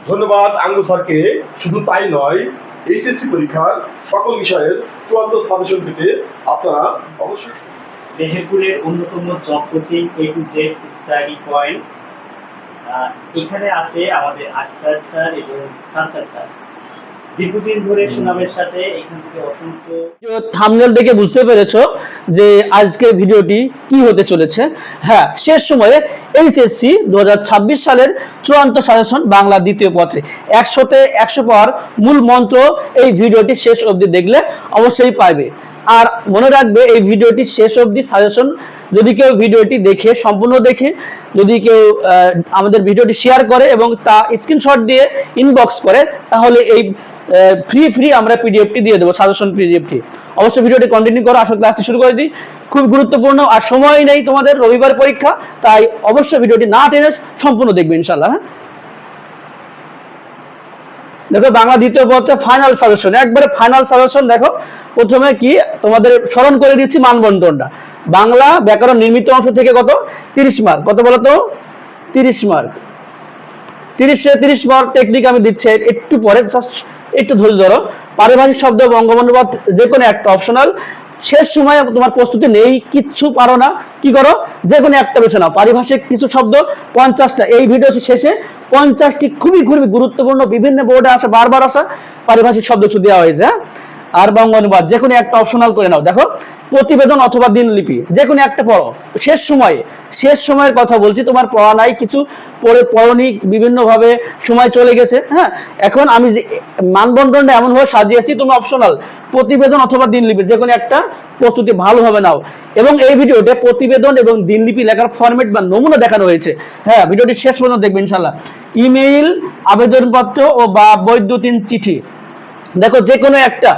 ধন্যবাদ আঙ্গু স্যারকে। শুধু তাই নয়, এইচএসসি পরীক্ষার সকল বিষয়ের চূড়ান্ত সাজেশন পেতে আপনারা অবশ্যই মেহেরপুরের অন্যতম job coaching A to Z study point, এখানে আছে আমাদের আক্তার স্যার এবং সাত্তার স্যার। দীর্ঘদিন ধরে সুনামের সাথে এখান থেকে অসংখ্য থাম্বনেল দেখে বুঝতে পেরেছো যে আজকের ভিডিওটি কি হতে চলেছে। হ্যাঁ, শেষ সময়ে এইচএসসি 2026 সালের চূড়ান্ত সাজেশন বাংলা দ্বিতীয় পত্রে 100তে 100 পাওয়ার মূল মন্ত্র এই ভিডিওটি শেষ অবধি দেখলে অবশ্যই পাবে। আর মনে রাখবে, এই ভিডিওটি শেষ অবধি সাজেশন যদি কেউ ভিডিওটি দেখে সম্পূর্ণ দেখে যদি কেউ আমাদের ভিডিওটি শেয়ার করে এবং তা স্ক্রিনশট দিয়ে ইনবক্স করে, তাহলে এই ফ্রি আমরা পিডিএফটি দিয়ে দেবো, সাজেশন পিডিএফটি। অবশ্যই ভিডিওটি কন্টিনিউ করো। আসলে ক্লাসটি শুরু করে দিই। খুব গুরুত্বপূর্ণ, আর সময় নেই তোমাদের, রবিবার পরীক্ষা, তাই অবশ্যই ভিডিওটি না টেনে সম্পূর্ণ দেখবে ইনশাল্লাহ। হ্যাঁ, দেখো বাংলা দ্বিতীয় পত্রে ফাইনাল সাজেশন, একবারে ফাইনাল সাজেশন। দেখো প্রথমে কি তোমাদের স্মরণ করে দিচ্ছি মানবন্টনটা। বাংলা ব্যাকরণ নির্মিত অংশ থেকে কত 30 মার্ক, কত বলো তো 30 মার্ক। 30 মার্ক টেকনিক আমি দিচ্ছি একটু পরে, একটু ধৈর্য ধরো। পারিভাষিক শব্দ বঙ্গবন্ধু যে কোনো একটা অপশনাল। শেষ সময় তোমার প্রস্তুতি নেই, কিচ্ছু পারো না, কি করো, যে কোনো একটা বেছে নাও। পারিভাষিক কিছু শব্দ 50টা, এই ভিডিও শেষে 50টি খুবই গুরুত্বপূর্ণ, বিভিন্ন বোর্ডে আসা, বারবার আসা পারিভাষিক শব্দ দেওয়া হয়েছে। আর বঙ্গ অনুবাদ যে কোনো একটা অপশনাল করে নাও। দেখো প্রতিবেদন অথবা দিনলিপি যে কোনো একটা পড়ো। শেষ সময়ের কথা বলছি, তোমার পড়া নাই, কিছু পড়নি, বিভিন্নভাবে সময় চলে গেছে। হ্যাঁ, এখন আমি যে মানবন্টনটা এমনভাবে সাজিয়েছি, তুমি অপশনাল প্রতিবেদন অথবা দিনলিপি যে কোনো একটা প্রস্তুতি ভালোভাবে নাও। এবং এই ভিডিওতে প্রতিবেদন এবং দিনলিপি লেখার ফরম্যাট বা নমুনা দেখানো হয়েছে। হ্যাঁ, ভিডিওটি শেষ পর্যন্ত দেখবে ইনশাল্লাহ। ইমেইল, আবেদনপত্র ও বা বৈদ্যুতিন চিঠি, দেখো যে কোনো একটা,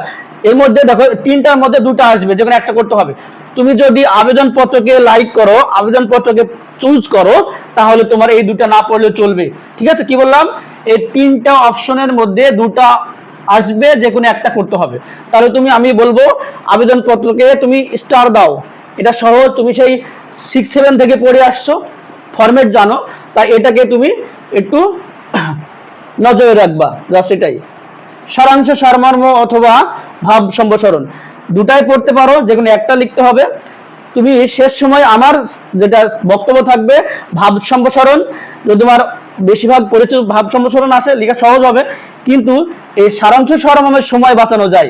এর মধ্যে দেখো 3টার মধ্যে 2টা আসবে, যে কোনো একটা করতে হবে। তুমি যদি আবেদনপত্রকে লাইক করো, আবেদনপত্রকে চুজ করো, তাহলে তোমার এই 2টা না পড়লেও চলবে। ঠিক আছে, কি বললাম, এই 3টা অপশনের মধ্যে 2টা আসবে, যে কোনো একটা করতে হবে। তাহলে আমি বলবো আবেদনপত্রকে তুমি স্টার দাও। এটা সহজ, তুমি সেই 6-7 থেকে পড়ে আসছো, ফরম্যাট জানো, তাই এটাকে তুমি একটু নজরে রাখবা, জাস্ট এটাই। সারাংশ, সারমর্ম অথবা ভাব সম্প্রসারণ, দুটাই পড়তে পারো, যে কোনো একটা লিখতে হবে। তুমি শেষ সময় আমার যেটা বক্তব্য থাকবে ভাব সম্প্রসারণ, যদি তোমার বেশিরভাগ পরিচিত ভাব সম্প্রসারণ আসে, লেখা সহজ হবে, কিন্তু এই সারাংশ সারমর্মের সময় বাঁচানো যায়।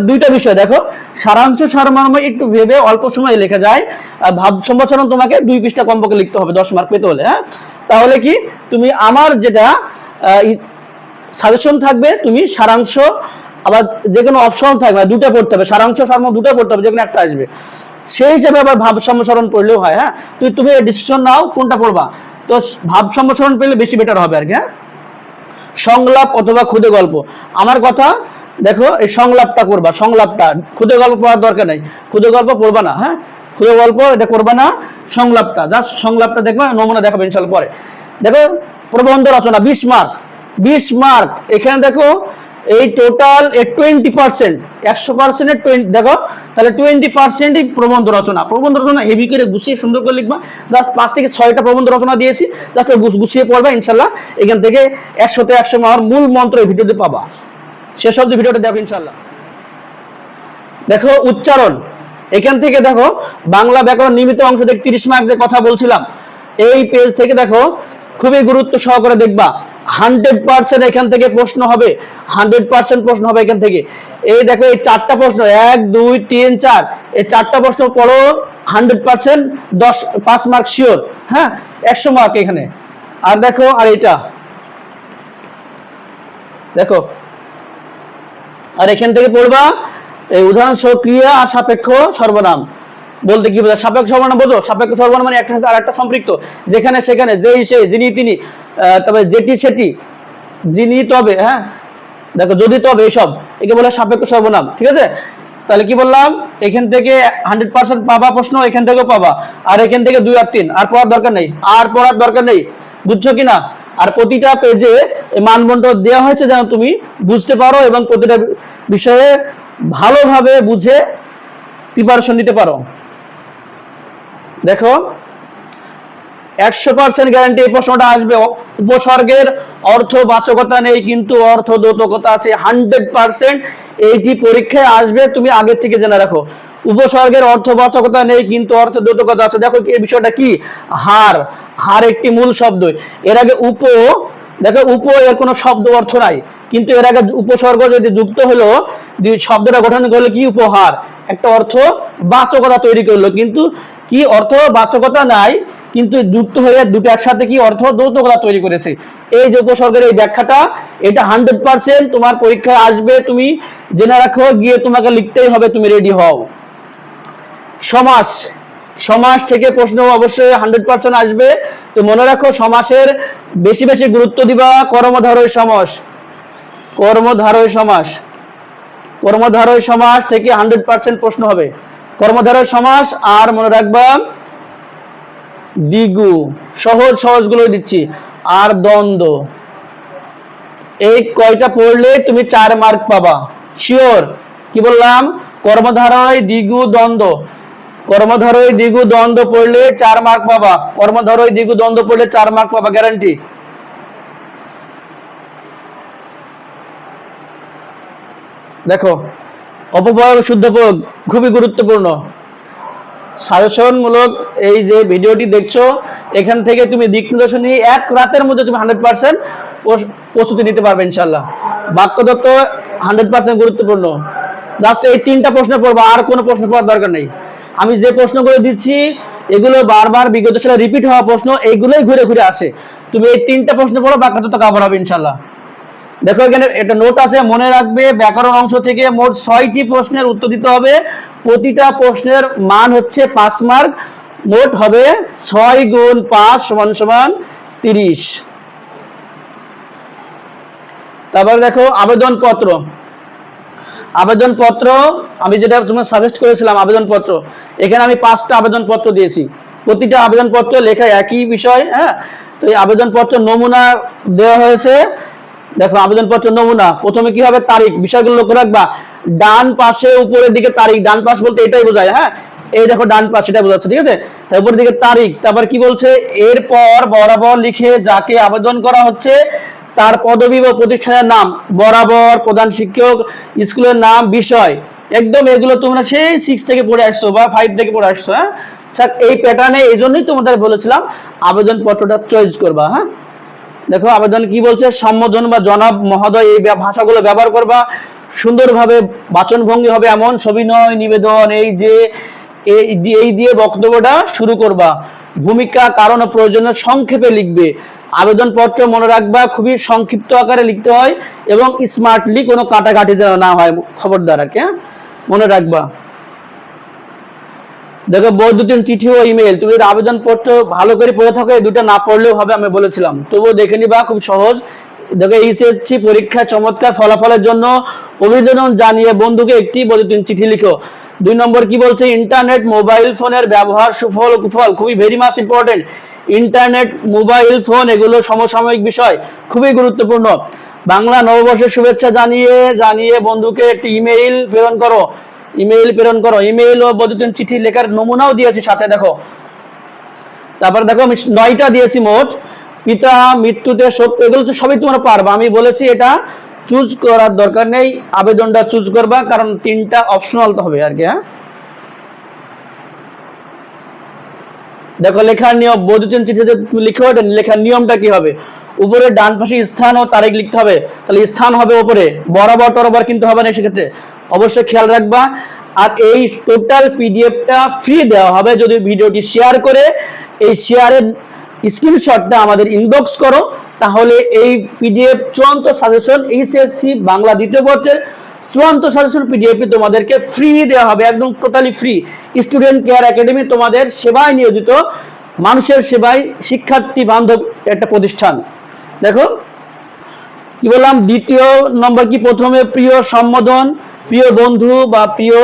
দুইটা বিষয় দেখো, সারাংশ সারমর্ম একটু ভেবে অল্প সময় লেখা যায়, আর ভাব সম্প্রসারণ তোমাকে 2 পৃষ্ঠা কমপক্ষে লিখতে হবে 10 মার্ক পেতে হলে। হ্যাঁ, তাহলে কি তুমি আমার যেটা সাজেশন থাকবে, তুমি সারাংশ আবার যে কোনো অপশন থাকবে, 2টা পড়তে হবে, সারাংশ সারমর্ম 2টা পড়তে হবে, যে কোনো একটা আসবে। সেই হিসাবে আবার ভাব সম্প্রসারণ পড়লেও হয়। হ্যাঁ, তুমি ডিসিশন নাও কোনটা পড়বা। তো ভাব সম্প্রসারণ পেলে বেশি বেটার হবে আর কি। হ্যাঁ, সংলাপ অথবা ক্ষুদে গল্প, আমার কথা দেখো, এই সংলাপটা করবা, সংলাপটা, ক্ষুদে গল্প পড়ার দরকার নেই, ক্ষুদে গল্প পড়বা না। হ্যাঁ, ক্ষুদে গল্প এটা করবা না, সংলাপটা, জাস্ট সংলাপটা দেখবা, নমুনা দেখাবে ইনশাআল্লাহ পরে। দেখো প্রবন্ধ রচনা 20 মার্ক, 20 মার্ক। এখানে দেখো এই টোটাল 20%, 100% দেখো, তাহলে 20%ই প্রবন্ধ রচনা। প্রবন্ধ রচনা হেভি করে গুছিয়ে সুন্দর করে লিখবা। জাস্ট 5 থেকে 6টা প্রবন্ধ রচনা দিয়েছি, জাস্ট গুছিয়ে পড়বা ইনশাল্লাহ। এখান থেকে 100তে 100 মার্ক মূল মন্ত্র এই ভিডিওতে পাবা। শেষ অবধি ভিডিওটা দেখো ইনশাল্লাহ। দেখো উচ্চারণ, এখান থেকে দেখো বাংলা ব্যাকরণ নির্মিত অংশ থেকে 30 মার্ক যে কথা বলছিলাম, এই পেজ থেকে দেখো খুবই গুরুত্ব সহকারে দেখবা। 100% এখান থেকে প্রশ্ন হবে, 100% প্রশ্ন হবে এখান থেকে। এই দেখো এই 4টা প্রশ্ন, 1 2 3 4, এই 4টা প্রশ্ন পড়ো, 100% 5 মার্ক শিওর। হ্যাঁ, 100 মার্ক এখানে। আর দেখো, আর এটা দেখো, আর এখান থেকে পড়বা এই উদাহরণ সহ ক্রিয়া আর সাপেক্ষ সর্বনাম। বলতে কি বোঝায়? সাপেক্ষ সর্বনাম বোঝো? সাপেক্ষ সর্বনাম মানে একটা সাথে আরেকটা সম্পৃক্ত, যেখানে সেখানে, যেই সেই, যিনি তিনি, তবে যেটি সেটি, যিনি তবে। হ্যাঁ, দেখো যদি তবে, এইসব একে বলে সাপেক্ষ সর্বনাম। ঠিক আছে, তাহলে কি বললাম, এখান থেকে 100% পাবা প্রশ্ন, এখান থেকেও পাবা, আর এখান থেকে 2 আর 3, আর পড়ার দরকার নেই, বুঝছো কিনা? আর প্রতিটা পেজে মানবন্টন দেওয়া হয়েছে যেন তুমি বুঝতে পারো এবং প্রতিটা বিষয়ে ভালোভাবে বুঝে প্রিপারেশন নিতে পারো। দেখো 100% গ্যারান্টি এই প্রশ্নটা আসবে, উপসর্গের অর্থবাচকতা নেই কিন্তু অর্থদ্যোতকতা আছে 100%। এইটি পরীক্ষায় আসবে, তুমি আগে থেকে জেনে রাখো। উপসর্গের অর্থবাচকতা নেই কিন্তু অর্থদ্যোতকতা আছে। দেখো এই বিষয়টা কি, হার। হার একটি মূল শব্দ। এর আগে দেখো এর কোনো শব্দ অর্থ নাই, কিন্তু এর আগে উপসর্গ যদি যুক্ত হলো, শব্দটা গঠন করলো কি, উপহার, একটা অর্থ বাচকতা তৈরি করলো, কিন্তু কি অর্থ বাচকতা নাই, কিন্তু যুক্ত হয়ে দুটো একসাথে কি অর্থ দ্বৈতকতা তৈরি করেছে। এই যে উপসর্গের এই ব্যাখ্যাটা, এটা 100% তোমার পরীক্ষায় আসবে, তুমি জেনে রাখো, গিয়ে তোমাকে লিখতেই হবে, তুমি রেডি হও। সমাস থেকে প্রশ্ন অবশ্যই 100% আসবে, তো মনে রাখো সমাসের বেশি বেশি গুরুত্ব দিবা। কর্মধারয় সমাস থেকে 100% প্রশ্ন হবে। কর্মধারয় সমাস, আর মনে রাখবা দ্বিগু, সহজ গুলো দিচ্ছি, আর দ্বন্দ্ব। এই কয়টা পড়লে তুমি 4 মার্ক পাবা শিওর। কি বললাম, কর্মধারয় দ্বিগু দ্বন্দ্ব পড়লে 4 মার্ক পাবা। কর্মধারয় দ্বিগু দ্বন্দ্ব পড়লে 4 মার্ক পাবা, গ্যারান্টি। দেখো অপপ্রয়োগ শুদ্ধ প্রয়োগ খুবই গুরুত্বপূর্ণ, সাজেশনমূলক। এই যে ভিডিওটি দেখছো, এখান থেকে তুমি দিক নির্দেশনা নিয়ে 1 রাতের মধ্যে তুমি 100% প্রস্তুতি নিতে পারবে ইনশাল্লাহ। বাক্যতত্ত্ব 100% গুরুত্বপূর্ণ। জাস্ট এই 3টা প্রশ্ন পড়বা, আর কোনো প্রশ্ন পড়ার দরকার নেই। আমি যে প্রশ্নগুলো দিচ্ছি এগুলো বারবার বিগত সালে রিপিট হওয়া প্রশ্ন, এইগুলোই ঘুরে ঘুরে আসে। তুমি এই 3টা প্রশ্ন পড়ো, বাক্যতত্ত্ব কভার হবে ইনশাল্লাহ। দেখো এখানে একটা নোট আছে, মনে রাখবে ব্যাকরণ অংশ থেকে মোট 6টি প্রশ্নের উত্তর দিতে হবে। প্রতিটা প্রশ্নের মান হচ্ছে 5 মার্ক, মোট হবে 6 গুণ 5 = 30। তারপর দেখো আবেদনপত্র। আমি যেটা তোমাকে সাজেস্ট করেছিলাম আবেদনপত্র, এখানে আমি 5টা আবেদনপত্র দিয়েছি। প্রতিটা আবেদনপত্র লেখা একই বিষয়, হ্যাঁ। তো এই আবেদনপত্র নমুনা দেওয়া হয়েছে। দেখো আবেদনপত্র নমুনা, প্রথমে কি হবে, তারিখ। বিষয়গুলো লক্ষ্য রাখবা, ডান পাশে উপরের দিকে তারিখ, ডান পাশ বলতে এটাই বোঝায়, হ্যাঁ, এই দেখো ডান পাশ, এটা বোঝাচ্ছে, ঠিক আছে। তার উপরের দিকে তারিখ। তারপর কি বলছে, এরপর বরাবর লিখে যাকে আবেদন করা হচ্ছে তার পদবি বা প্রতিষ্ঠানের নাম, বরাবর প্রধান শিক্ষক, স্কুলের নাম, বিষয়, একদম এগুলো তোমরা সেই 6 থেকে পড়ে আসছো বা 5 থেকে পড়ে আসছো, হ্যাঁ। এই প্যাটার্নে, এই জন্যই তোমাদের বলেছিলাম আবেদনপত্রটা চয়েস করবা, হ্যাঁ। দেখো আবেদন কি বলছে, সম্বোধন বা জনাব, মহোদয়, এই ভাষাগুলো ব্যবহার করবা। সুন্দরভাবে বাচনভঙ্গি হবে এমন, সবিনয়, নিবেদন, এই দিয়ে বক্তব্যটা শুরু করবা। ভূমিকা, কারণ ও প্রয়োজনে সংক্ষেপে লিখবে। আবেদনপত্র মনে রাখবা খুবই সংক্ষিপ্ত আকারে লিখতে হয় এবং স্মার্টলি, কোনো কাটাকাটি যেন না হয়, খবরদার আর কি, হ্যাঁ, মনে রাখবা। দেখো বৈদ্যুতিন চিঠি ও ইমেল, তুমি যদি আবেদনপত্র ভালো করে পড়ে থাকো, এই দুটো না পড়লেও হবে, আমি বলেছিলাম, তবুও দেখে নিবা, খুব সহজ। দেখো এইচএসসি পরীক্ষা চমৎকার ফলাফলের জন্য অভিনন্দন জানিয়ে বন্ধুকে একটি বৈদ্যুতিন চিঠি লিখো। 2 নম্বর কি বলছে, ইন্টারনেট মোবাইল ফোনের ব্যবহার, সুফল কুফল, খুবই very much important. Internet, mobile phone এগুলো সমসাময়িক বিষয়, খুবই গুরুত্বপূর্ণ। বাংলা নববর্ষের শুভেচ্ছা জানিয়ে বন্ধুকে একটি ইমেইল প্রেরণ করো। ইমেইল ও বৈদ্যুতিন চিঠি লেখার নমুনাও দিয়েছি সাথে, দেখো। তারপর দেখো আমি 9টা দিয়েছি মোট। পিতা মৃত্যুতে শোক, এগুলো তো সবই তোমরা পারবা, আমি বলেছি এটা চুজ করার দরকার নেই, আবেদনটা চুজ করবা, কারণ 3টা অপশনাল তো হবে আর কি, হ্যাঁ। দেখো লেখার নিয়ম, বৈদ্যুতিন চিঠিতে তুমি লিখো, এটা লেখার নিয়মটা কি হবে, উপরে ডান পাশে স্থান ও তারিখ লিখতে হবে, তাহলে স্থান হবে উপরে, বরাবর কিন্তু হবে না, সেক্ষেত্রে অবশ্যই খেয়াল রাখবা। আর এই টোটাল পিডিএফটা ফ্রি দেওয়া হবে যদি ভিডিওটি শেয়ার করে, এই শেয়ারের স্ক্রিনশটটা আমাদের ইনবক্স করো, তাহলে এই পিডিএফ চূড়ান্ত সাজেশন এইচএসসি বাংলা দ্বিতীয় পত্রের চূড়ান্ত সাজেশন পিডিএফ তোমাদেরকে ফ্রি দেওয়া হবে, একদম totally free. Student care academy তোমাদের সেবায় নিয়োজিত, মানুষের সেবায় শিক্ষার্থী বান্ধব একটা প্রতিষ্ঠান। দেখো কি বললাম, 2 নম্বর কি, প্রথমে প্রিয় সম্বোধন, প্রিয় বন্ধু বা প্রিয়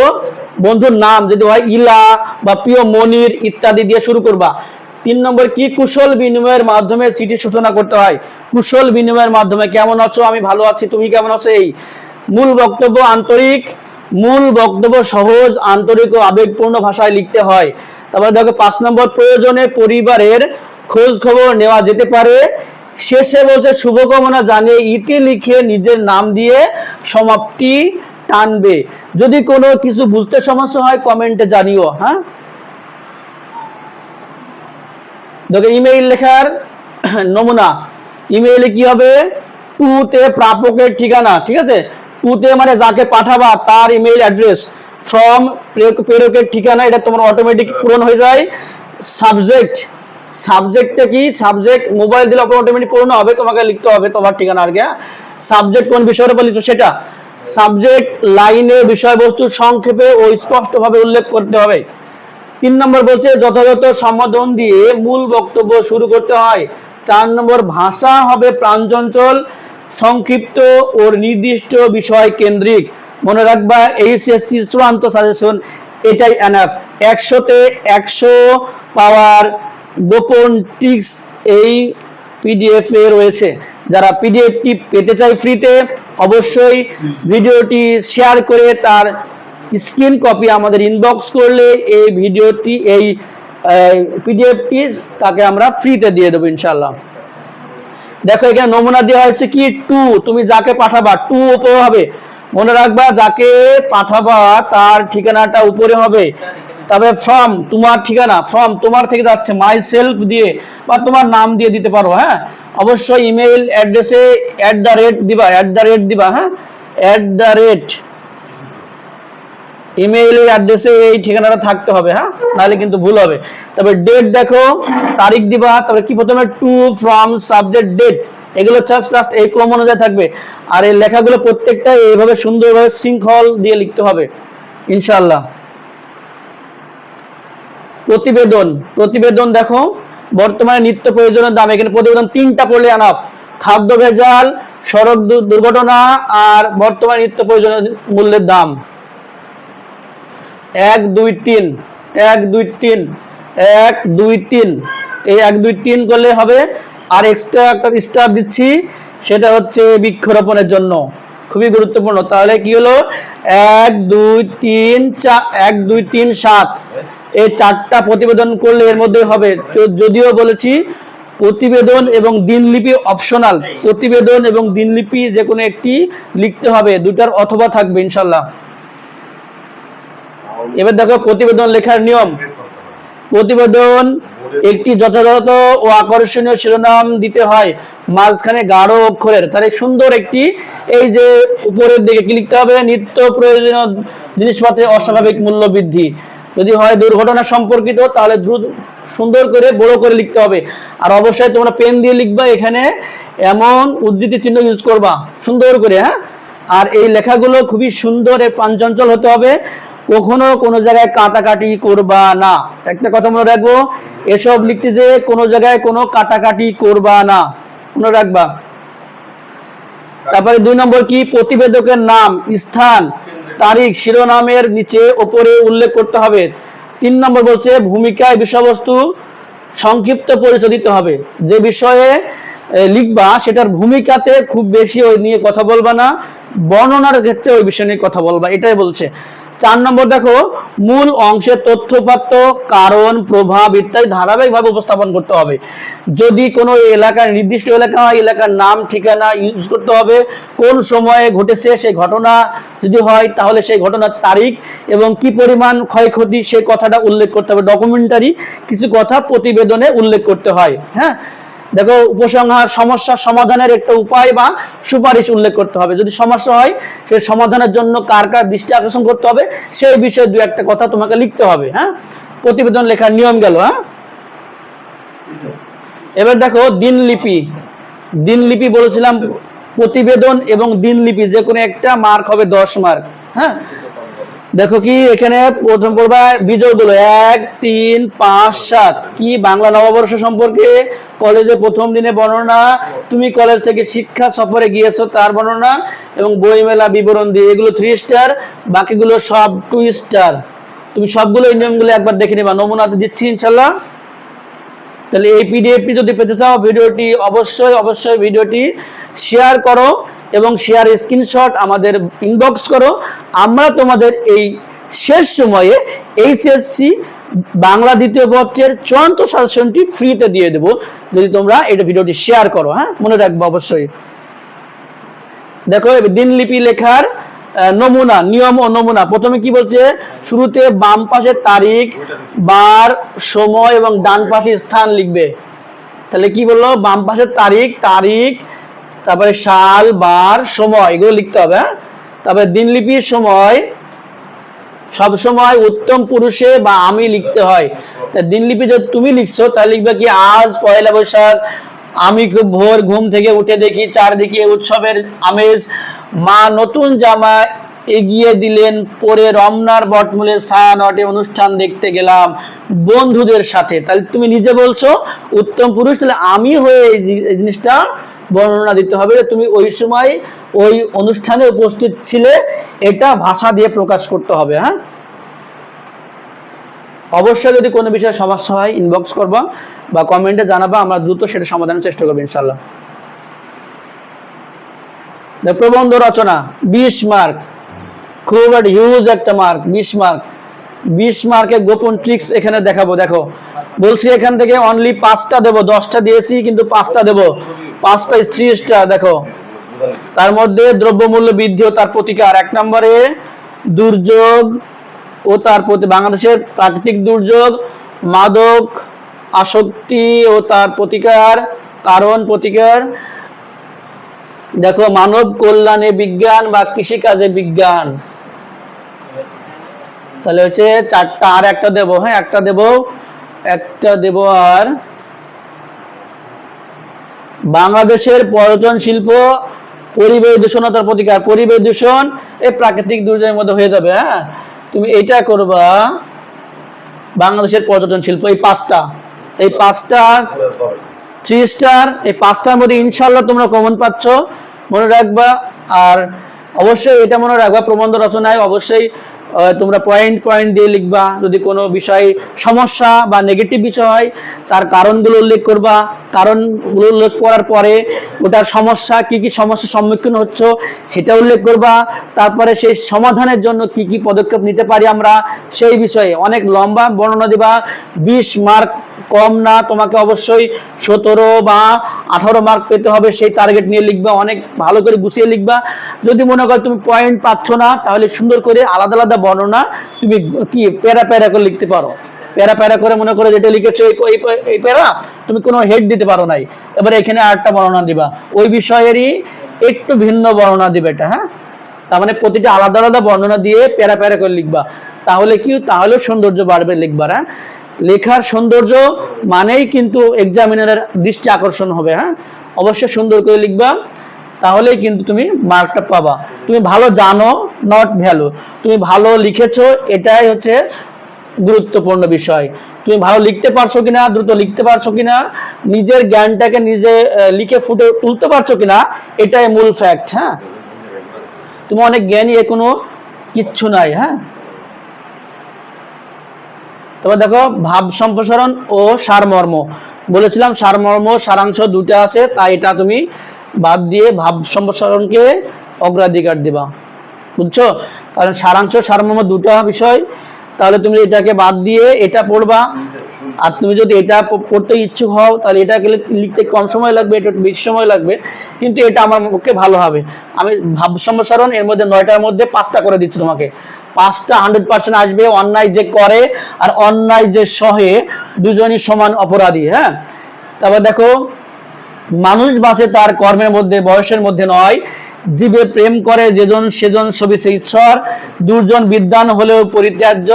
বন্ধুর নাম যদি হয় ইলা বা প্রিয় মনির ইত্যাদি দিয়ে শুরু করবা। 3 নম্বর কি, কুশল বিনিময়ের মাধ্যমে চিঠি সূচনা করতে হয়। কুশল বিনিময়ের মাধ্যমে, কেমন আছো, আমি ভালো আছি, তুমি কেমন আছো, এই। মূল বক্তব্য সহজ, আন্তরিক ও আবেগপূর্ণ ভাষায় লিখতে হয়। তারপরে দেখো 5 নম্বর, প্রয়োজনে পরিবারের খোঁজ খবর নেওয়া যেতে পারে, শেষে বলছে শুভকামনা জানিয়ে ইতি লিখে নিজের নাম দিয়ে সমাপ্তি টানবে। যদি কোনো কিছু বুঝতে সমস্যা হয় কমেন্টে জানিও। হ্যাঁ, দেখো ইমেইল লেখার নমুনা। ইমেইলে কি হবে, টুতে প্রাপকের ঠিকানা, ঠিক আছে, টুতে মানে যাকে পাঠাবা তার ইমেইল অ্যাড্রেস, ফ্রম প্রেরকের ঠিকানা, এটা তোমার অটোমেটিক পূরণ হয়ে যায়। সাবজেক্ট, সাবজেক্টটা কি, সাবজেক্ট মোবাইল দিলে অটোমেটিক পূরণ হবে, তোমাকে লিখতে হবে তোমার ঠিকানা আর কি। সাবজেক্ট কোন বিষয়ের উপর লিখছো সেটা। সাবজেক্ট লাইনে বিষয়বস্তু সংক্ষেপে ও স্পষ্টভাবে উল্লেখ করতে হবে। 3 নম্বর বলছে যথাযথ সম্বোধন দিয়ে মূল বক্তব্য শুরু করতে হয়। 4 নম্বর ভাষা হবে প্রাণচঞ্চল, সংক্ষিপ্ত ও নির্দিষ্ট বিষয় কেন্দ্রিক। মনে রাখবা এইচএসসি চূড়ান্ত সাজেশন এটাই এনাফ। 100তে 100 পাওয়ার গোপন টিপস এই পিডিএফ এ রয়েছে। যারা পিডিএফটি পেতে চাই ফ্রিতে, অবশ্যই ভিডিওটি শেয়ার করে তার স্ক্রিন কপি আমাদের ইনবক্স করলে এই ভিডিওটি, এই পিডিএফটি তাকে আমরা ফ্রিতে দিয়ে দেবো ইনশাল্লাহ। দেখো এখানে নমুনা দেওয়া হয়েছে কি, টু, তুমি যাকে পাঠাবা টু উপরে হবে। মনে রাখবা যাকে পাঠাবা তার ঠিকানাটা উপরে হবে। তবে ফ্রম তোমার ঠিকানা, ফ্রম তোমার থেকে যাচ্ছে, মাই সেলফ দিয়ে বা তোমার নাম দিয়ে দিতে পারো। হ্যাঁ, অবশ্যই ইমেইল অ্যাড্রেসে @ দিবা, দিবা। হ্যাঁ, ইমেইলের অ্যাড্রেসে এই ঠিকানাটা থাকতে হবে। হ্যাঁ, নাহলে কিন্তু ভুল হবে। তবে ডেট দেখো, তারিখ দিবা। তবে কি প্রথমে টু, ফ্রম, সাবজেক্ট, ডেট, এগুলো জাস্ট এই ক্রম অনুযায়ী থাকবে। আর এই লেখাগুলো প্রত্যেকটা এইভাবে সুন্দরভাবে শৃঙ্খল দিয়ে লিখতে হবে ইনশাআল্লাহ। প্রতিবেদন, প্রতিবেদন দেখো বর্তমানে নিত্য প্রয়োজনের দাম, এখানে প্রতিবেদন 3টা পড়লে এনাফ। খাদ্য ভেজাল, সড়ক দুর্ঘটনা আর বর্তমানে নিত্য প্রয়োজনীয় মূল্যের দাম। 1 2 3 1 2 3 1 2 3, এই 1 2 3 করলে হবে। আর এক্সট্রা একটা স্টার দিচ্ছি, সেটা হচ্ছে বৃক্ষরোপণের জন্য, খুবই গুরুত্বপূর্ণ। তাহলে কি হলো, 1 2 3 4, 1 2 3 7, এই 4টা প্রতিবেদন করলে এর মধ্যে হবে। যদিও বলেছি প্রতিবেদন এবং দিনলিপি অপশনাল, প্রতিবেদন এবং দিনলিপি যে কোনো একটি লিখতে হবে, দুটার অথবা থাকবে ইনশাল্লাহ। এবার দেখো প্রতিবেদন লেখার নিয়ম। প্রতিবেদন একটি যথাযথ ও আকর্ষণীয় শিরোনাম দিতে হয়, মাঝখানে গাঢ় অক্ষরের, তাহলে সুন্দর একটি, এই যে উপরের দিকে কি লিখতে হবে, নিত্য প্রয়োজনীয় জিনিসপত্রের অস্বাভাবিক মূল্য বৃদ্ধি। যদি হয় দুর্ঘটনা সম্পর্কিত তাহলে সুন্দর করে বড় করে লিখতে হবে। আর অবশ্যই তোমরা পেন দিয়ে লিখবা, এখানে এমন উদ্ধৃতি চিহ্ন ইউজ করবা সুন্দর করে। হ্যাঁ, আর এই লেখাগুলো খুবই সুন্দর, প্রাণচঞ্চল হতে হবে, কখনো কোনো জায়গায় কাটাকাটি করবা না। একটা কথা মনে রাখবো, এসব লিখতে যে কোনো জায়গায় কোনো কাটাকাটি করবা না, মনে রাখবা। তারপরে 2 নম্বর কি, প্রতিবেদকের নাম, স্থান, তারিখ শিরোনামের নিচে ওপরে উল্লেখ করতে হবে। 3 নম্বর বলছে ভূমিকায় বিষয়বস্তু সংক্ষিপ্ত পরিচয় দিতে হবে। যে বিষয়ে লিখবা সেটার ভূমিকাতে খুব বেশি ওই নিয়ে কথা বলবা না, বর্ণনার ক্ষেত্রে ওই বিষয় নিয়ে কথা বলবা, এটাই বলছে। 4 নম্বর দেখো মূল অংশের তথ্যপাত্র, কারণ, প্রভাব ইত্যাদি ধারাবাহিকভাবে উপস্থাপন করতে হবে। যদি কোনো এলাকার নির্দিষ্ট এলাকা হয়, এলাকার নাম ঠিকানা ইউজ করতে হবে। কোন সময়ে ঘটেছে সেই ঘটনা যদি হয় তাহলে সেই ঘটনার তারিখ এবং কি পরিমাণ ক্ষয়ক্ষতি সেই কথাটা উল্লেখ করতে হবে। ডকুমেন্টারি কিছু কথা প্রতিবেদনে উল্লেখ করতে হয়। হ্যাঁ, দেখো উপসংহার, সমস্যা সমাধানের একটা উপায় বা সুপারিশ উল্লেখ করতে হবে। যদি সমস্যা হয় সেই সমাধানের জন্য কার কার দৃষ্টি আকর্ষণ করতে হবে সেই বিষয়ে 2-1টা কথা তোমাকে লিখতে হবে। হ্যাঁ, প্রতিবেদন লেখার নিয়ম গেল। হ্যাঁ, এবার দেখো দিনলিপি। দিনলিপি বলেছিলাম প্রতিবেদন এবং দিনলিপি যে কোনো একটা মার্ক হবে 10 মার্ক। হ্যাঁ, দেখো কি এখানে প্রথম পড়বা বিজয়গুলো 1 3 5 7, কি বাংলা নববর্ষ সম্পর্কে, কলেজে প্রথম দিনে বর্ণনা, তুমি কলেজ থেকে শিক্ষা সফরে গিয়েছো তার বর্ণনা এবং বইমেলা বিবরণ দিয়ে, এগুলো 3 স্টার, বাকিগুলো সব 2 স্টার। তুমি সবগুলো এই নিয়মগুলো একবার দেখে নেবা, নমুনাতে দিচ্ছি ইনশাল্লাহ। তাহলে এই পিডিএফটি যদি পেতে চাও ভিডিওটি অবশ্যই ভিডিওটি শেয়ার করো এবং শেয়ার স্ক্রিনশট আমাদের ইনবক্স করো। আমরা তোমাদের এই শেষ সময়ে এইচএসসি বাংলা দ্বিতীয় পত্রের চূড়ান্ত সাজেশনটি ফ্রিতে দিয়ে দেবো যদি তোমরা এটা ভিডিওটি শেয়ার করো। হ্যাঁ, মনে রাখবো অবশ্যই। দেখো দিনলিপি লেখার নমুনা, নিয়ম ও নমুনা। প্রথমে কি বলছে, শুরুতে বাম পাশে তারিখ, বার, সময় এবং ডান পাশে স্থান লিখবে। তাহলে কি বললো, বাম পাশে তারিখ, তারপরে সাল, বার, সময় এগুলো লিখতে হবে। তারপরে দিনলিপির সময় সব সময় উত্তম পুরুষে বা আমি লিখতে হয়। তা দিনলিপি যদি তুমি লিখছো তাহলে লিখবে কি, আজ পয়লা বৈশাখ, আমি খুব ভোর ঘুম থেকে উঠে দেখি চারদিকে উৎসবের আমেজ, মা নতুন জামা এগিয়ে দিলেন পরে রমনার বটমূলের ছায়ানটে অনুষ্ঠান দেখতে গেলাম বন্ধুদের সাথে। তাহলে তুমি নিজে বলছো উত্তম পুরুষ, তাহলে আমি হয়ে এই জিনিসটা বর্ণনা দিতে হবে, তুমি ওই সময় ওই অনুষ্ঠানে উপস্থিত ছিলে, এটা ভাষা দিয়ে প্রকাশ করতে হবে। হ্যাঁ, অবশ্যই যদি কোনো বিষয়ে সমস্যা হয় ইনবক্স করবা বা কমেন্টে জানাবা, আমরা দ্রুত সেটা সমাধানের চেষ্টা করবো ইনশাল্লাহ। প্রবন্ধ রচনা 20 মার্ক, খুব একটা হিউজ একটা মার্ক, 20 মার্ক। 20 মার্কের গোপন ট্রিক্স এখানে দেখাবো। দেখো বলছি এখান থেকে অনলি 5টা দেবো, 10টা দিয়েছি কিন্তু 5টা দেবো, 5টা 3 স্টার। দেখো তার মধ্যে দ্রব্যমূল্য বৃদ্ধি ও তার প্রতিকার। 1 নম্বরে দুর্যোগ ও তার প্রতি, বাংলাদেশের প্রাকৃতিক দুর্যোগ, মাদক আসক্তি ও তার প্রতিকার, কারণ প্রতিকার। দেখো মানব কল্যাণে বিজ্ঞান বা কৃষিকাজে বিজ্ঞান। তাহলে হচ্ছে 4টা, আর একটা দেবো। হ্যাঁ, একটা দেবো। আর বাংলাদেশের পর্যটন শিল্প, পরিবেশ দূষণ ও তার প্রতিকার। পরিবেশ দূষণ এই প্রাকৃতিক দুর্যোগের মধ্যে হয়ে যাবে। হ্যাঁ, তুমি এটা করবা। বাংলাদেশের পর্যটন শিল্প, এই 5টা 3 স্টার। এই 5টার মধ্যে ইনশাআল্লাহ তোমরা কমন পাচ্ছ, মনে রাখবা। আর অবশ্যই এটা মনে রাখবা, প্রবন্ধ রচনায় অবশ্যই তোমরা পয়েন্ট দিয়ে লিখবা। যদি কোনো বিষয় সমস্যা বা নেগেটিভ বিষয় হয় তার কারণগুলো উল্লেখ করবা, কারণগুলো উল্লেখ করার পরে ওটার সমস্যা, কি কি সমস্যার সম্মুখীন হচ্ছ সেটা উল্লেখ করবা। তারপরে সেই সমাধানের জন্য কি কি পদক্ষেপ নিতে পারি আমরা সেই বিষয়ে অনেক লম্বা বর্ণনা দিবা। 20 মার্ক কম না, তোমাকে অবশ্যই 17 বা 18 মার্ক পেতে হবে, সেই টার্গেট নিয়ে লিখবা, অনেক ভালো করে গুছিয়ে লিখবা। যদি মনে করো তুমি পয়েন্ট পাচ্ছ না তাহলে সুন্দর করে আলাদা আলাদা বর্ণনা তুমি কি প্যারা করে লিখতে পারো। প্যারা করে মনে করো যেটা লিখেছো এই প্যারা তুমি কোনো হেড দিতে পারো নাই, এবারে এখানে আরেকটা বর্ণনা দিবা, ওই বিষয়েরই একটু ভিন্ন বর্ণনা দিবে এটা। হ্যাঁ, তার মানে প্রতিটা আলাদা আলাদা বর্ণনা দিয়ে প্যারা করে লিখবা, তাহলে কি, তাহলে সৌন্দর্য বাড়বে লিখবার। হ্যাঁ, লেখার সৌন্দর্য মানেই কিন্তু এক্সামিনারের দৃষ্টি আকর্ষণ হবে। হ্যাঁ, অবশ্যই সুন্দর করে লিখবা, তাহলেই কিন্তু তুমি মার্কটা পাবা। তুমি ভালো জানো নট ভ্যালু, তুমি ভালো লিখেছো এটাই হচ্ছে গুরুত্বপূর্ণ বিষয়। তুমি ভালো লিখতে পারছো কিনা, দ্রুত লিখতে পারছো কিনা, নিজের জ্ঞানটাকে নিজে লিখে ফুটে তুলতে পারছো কিনা, এটাই মূল ফ্যাক্ট। হ্যাঁ, তুমি অনেক জ্ঞানী, কোনো কিচ্ছু নাই। হ্যাঁ, তবে দেখো ভাব সম্প্রসারণ ও সারমর্ম, বলেছিলাম সারমর্ম সারাংশ 2টা আছে, তাই এটা তুমি বাদ দিয়ে ভাব সম্প্রসারণকে অগ্রাধিকার দিবা, বুঝছো? কারণ সারাংশ সারমর্ম 2টা বিষয়, তাহলে তুমি এটাকে বাদ দিয়ে এটা পড়বা। আর তুমি যদি এটা পড়তে ইচ্ছুক হও তাহলে এটাকে লিখতে কম সময় লাগবে, এটা বেশি সময় লাগবে, কিন্তু এটা আমার পক্ষে ভালো হবে। আমি ভাব সম্প্রসারণ এর মধ্যে 9টার মধ্যে 5টা করে দিচ্ছি তোমাকে, 5টা 100% আসবে। অন্যায় যে করে আর অন্যায় যে সহে দুজনই সমান অপরাধী। হ্যাঁ, তারপর দেখো মানুষ বাঁচে তার কর্মের মধ্যে, বয়সের মধ্যে নয়, জীবে প্রেম করে যেজন সেজন সবিছে ঈশ্বর, দুর্জন বিদ্বান হলেও পরিত্যাজ্য,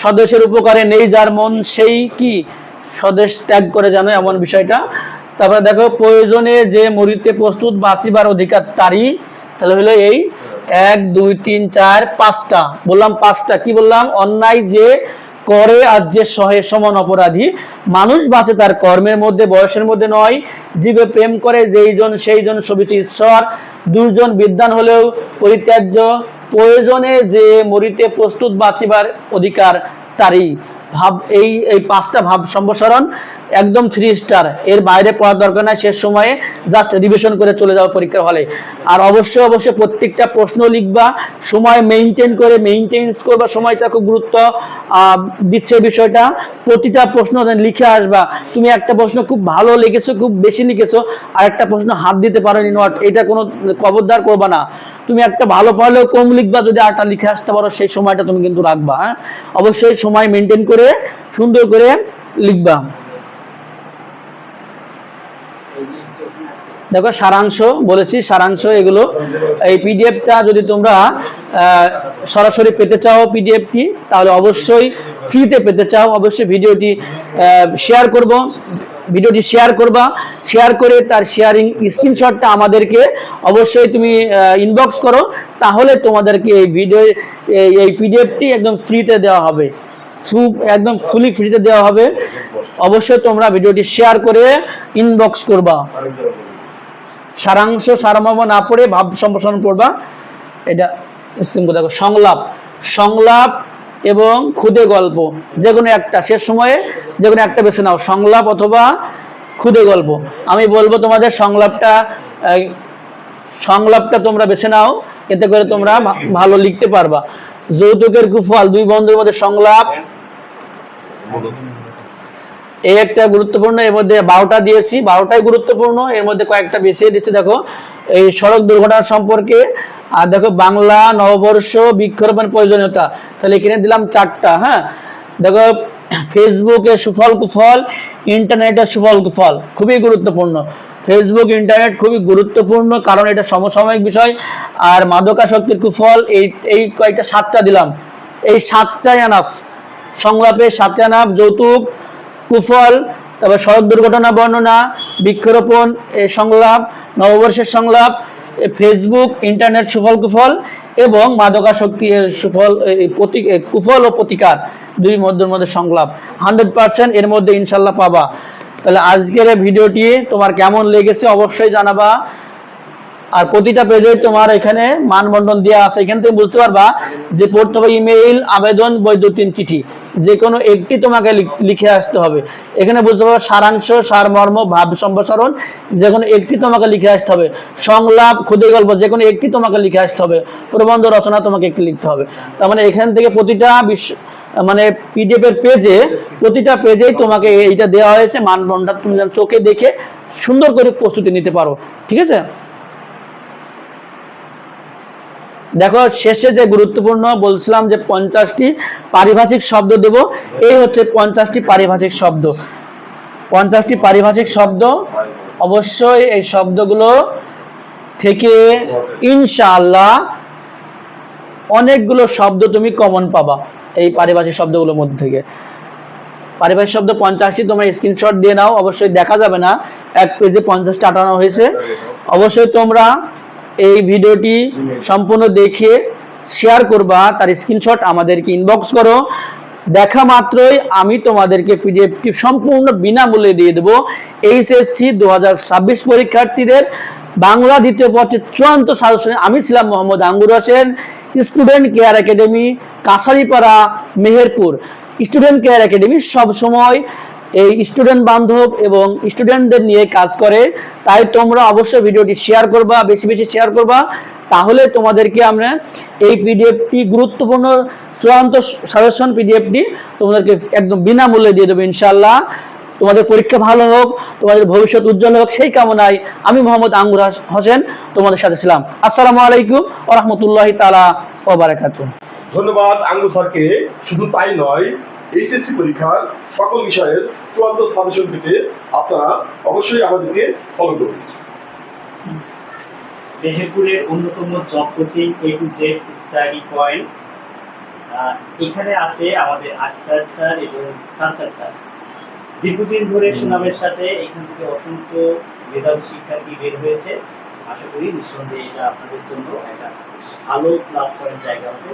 স্বদেশের উপকারে নেই যার মন সেই কি স্বদেশ ত্যাগ করে, জানো এমন বিষয়টা। তারপরে দেখো প্রয়োজনে যে মরিতে প্রস্তুত বাঁচিবার অধিকার তারই। তাহলে হলো এই 1 2 3 4 5টা বললাম, 5টা কি বললাম, অন্যায় যে করে আর যে সহে সমান অপরাধী, মানুষ বাঁচে তার কর্মের মধ্যে, বয়সের মধ্যে নয়, জীবে প্রেম করে যেইজন সেইজন সবিছে ঈশ্বর, দুর্জন বিদ্বান হলেও পরিত্যাজ্য, প্রয়োজনে যে মরিতে প্রস্তুত বাঁচিবার অধিকার তারই। ভাব এই 5টা ভাব সম্প্রসারণ একদম 3 স্টার, এর বাইরে পড়ার দরকার নাই, শেষ সময়ে জাস্ট রিভিশন করে চলে যাও পরীক্ষার হলে। আর অবশ্যই অবশ্যই প্রত্যেকটা প্রশ্ন লিখবা, সময় মেইনটেন্স করবা, সময়টা খুব গুরুত্ব দিচ্ছে বিষয়টা। প্রতিটা প্রশ্ন লিখে আসবা। তুমি একটা প্রশ্ন খুব ভালো লিখেছো, খুব বেশি লিখেছো, আর একটা প্রশ্ন হাত দিতে পারোনি নট, এটা কোনো খবরদার করবা না। তুমি একটা ভালো পড়লেও কম লিখবা, যদি আরটা লিখে আসতে পারো সেই সময়টা তুমি কিন্তু রাখবা। হ্যাঁ, অবশ্যই সময় মেনটেন করে সুন্দর করে লিখবা। দেখো সারাংশ বলেছি, সারাংশ এগুলো। এই পিডিএফটা যদি তোমরা সরাসরি পেতে চাও পিডিএফটি, তাহলে অবশ্যই ফ্রিতে পেতে চাও, অবশ্যই ভিডিওটি শেয়ার করব, ভিডিওটি শেয়ার করবা, শেয়ার করে তার শেয়ারিং স্ক্রিনশটটা আমাদেরকে অবশ্যই তুমি ইনবক্স করো, তাহলে তোমাদেরকে এই এই পিডিএফটি একদম ফ্রিতে দেওয়া হবে, একদম ফুলি ফ্রিতে দেওয়া হবে। অবশ্যই তোমরা ভিডিওটি শেয়ার করে ইনবক্স করবা। সারাংশ সারমর্ম না পড়ে ভাব সম্প্রসারণ করবা। এটা দেখো সংলাপ এবং ক্ষুদে গল্প, যে কোনো একটা, শেষ সময়ে যে কোনো একটা বেছে নাও, সংলাপ অথবা ক্ষুদে গল্প। আমি বলবো তোমাদের সংলাপটা তোমরা বেছে নাও, এতে করে তোমরা ভালো লিখতে পারবা। যৌতুকের কুফল, দুই বন্ধুর মধ্যে সংলাপ, এই একটা গুরুত্বপূর্ণ। এর মধ্যে 12টা দিয়েছি, 12টাই গুরুত্বপূর্ণ, এর মধ্যে কয়েকটা বেছে দিচ্ছি। দেখো এই সড়ক দুর্ঘটনা সম্পর্কে, আর দেখো বাংলা নববর্ষ বৃক্ষরোপণ প্রয়োজনীয়তা, তাহলে এখানে দিলাম 4টা। হ্যাঁ, দেখো ফেসবুকের সুফল কুফল, ইন্টারনেটের সুফল কুফল, খুবই গুরুত্বপূর্ণ। ফেসবুক ইন্টারনেট খুবই গুরুত্বপূর্ণ, কারণ এটা সমসাময়িক বিষয়। আর মাদকাসক্তির কুফল, এই কয়েকটা 7টা দিলাম, এই 7টাই আনাফ, সংলাপে 7টা আনাফ। যৌতুক কুফল, তারপর সড়ক দুর্ঘটনা বর্ণনা, বৃক্ষরোপণ এই সংলাপ, নববর্ষের সংলাপ, ফেসবুক ইন্টারনেট সুফল কুফল এবং মাদকাসক্তি এর সুফল কুফল ও প্রতিকার, দুই মধ্যে সংলাপ। 100% এর মধ্যে ইনশাল্লাহ পাবা। তাহলে আজকের এই ভিডিওটি তোমার কেমন লেগেছে অবশ্যই জানাবা। আর প্রতিটা পেজে তোমার এখানে মানবন্ধন দেওয়া আছে, এখান থেকে বুঝতে পারবা যে পড়তে হবে ইমেইল, আবেদন, বৈদ্যুতিন চিঠি, যে কোনো একটি তোমাকে লিখে আসতে হবে। এখানে বুঝতে পারবা সারাংশ, সারমর্ম, ভাব সম্প্রসারণ, যে কোনো একটি তোমাকে লিখে আসতে হবে। সংলাপ, ক্ষুদে গল্প, যে কোনো একটি তোমাকে লিখে আসতে হবে। প্রবন্ধ রচনা তোমাকে একটি লিখতে হবে। তার মানে এখান থেকে প্রতিটা মানে পিডিএফ এর পেজে, প্রতিটা পেজেই তোমাকে এইটা দেওয়া হয়েছে, মানদণ্ডটা তুমি যেন চোখে দেখে সুন্দর করে প্রস্তুতি নিতে পারো। ঠিক আছে, দেখো শেষে যে গুরুত্বপূর্ণ বলছিলাম যে 50টি পারিভাষিক শব্দ দেব, এই হচ্ছে 50টি পারিভাষিক শব্দ। 50টি পারিভাষিক শব্দ, অবশ্যই এই শব্দগুলো থেকে ইনশাআল্লাহ অনেকগুলো শব্দ তুমি কমন পাবা এই পারিভাষিক শব্দগুলোর মধ্যে থেকে। পারিভাষিক শব্দ 50টি, তোমরা স্ক্রিনশট দিয়ে নাও, অবশ্যই দেখা যাবে না, এক পেজে 50টা আটানো হয়েছে। অবশ্যই তোমরা এই ভিডিওটি সম্পূর্ণ দেখে শেয়ার করবা, তার স্ক্রিনশট আমাদেরকে ইনবক্স করো। দেখা মাত্রই আমি তোমাদেরকে পিডিএফটি সম্পূর্ণ বিনামূল্যে দিয়ে দেবো। এইচএসসি 2026 পরীক্ষার্থীদের বাংলা দ্বিতীয় পত্রের চূড়ান্ত সাজেশনে আমি ছিলাম মোহাম্মদ আঙ্গুর Hossain, student care academy, Kachharipara, Meherpur. Student care academy সবসময় এই স্টুডেন্ট বান্ধব এবং স্টুডেন্টদের নিয়ে কাজ করে, তাই তোমরা অবশ্যই ভিডিওটি শেয়ার করবা, বেশি বেশি শেয়ার করবা, তাহলে তোমাদেরকে আমরা এই পিডিএফটি গুরুত্বপূর্ণ চূড়ান্ত সাজেশন পিডিএফটি তোমাদেরকে একদম বিনামূল্যে দিয়ে দেবো ইনশাআল্লাহ। তোমাদের পরীক্ষা ভালো হোক, তোমাদের ভবিষ্যৎ উজ্জ্বল হোক, সেই কামনায় আমি মোহাম্মদ আঙ্গুর হোসেন তোমাদের সাথে ছিলাম। আসসালামু আলাইকুম ওয়া রাহমাতুল্লাহি তাআলা ওয়া বারাকাতুহু। ধন্যবাদ আঙ্গুর স্যারকে। শুধু তাই নয়, এইচএসসি পরীক্ষার সকল বিষয়ের চূড়ান্ত সাজেশন পেতে আপনারা অবশ্যই আমাদেরকে ফলো করুন। মেহেরপুরের অন্যতম job coaching A to Z study point, এখানে আছে আমাদের আক্তার স্যার এবং সাত্তার স্যার। দীর্ঘদিন ধরে সুনামের সাথে এখান থেকে অসংখ্য মেধাবী শিক্ষার্থী বের হয়েছে। আশা করি নিঃসন্দেহে এটা আপনাদের জন্য একটা ভালো ক্লাস করার জায়গা হবে।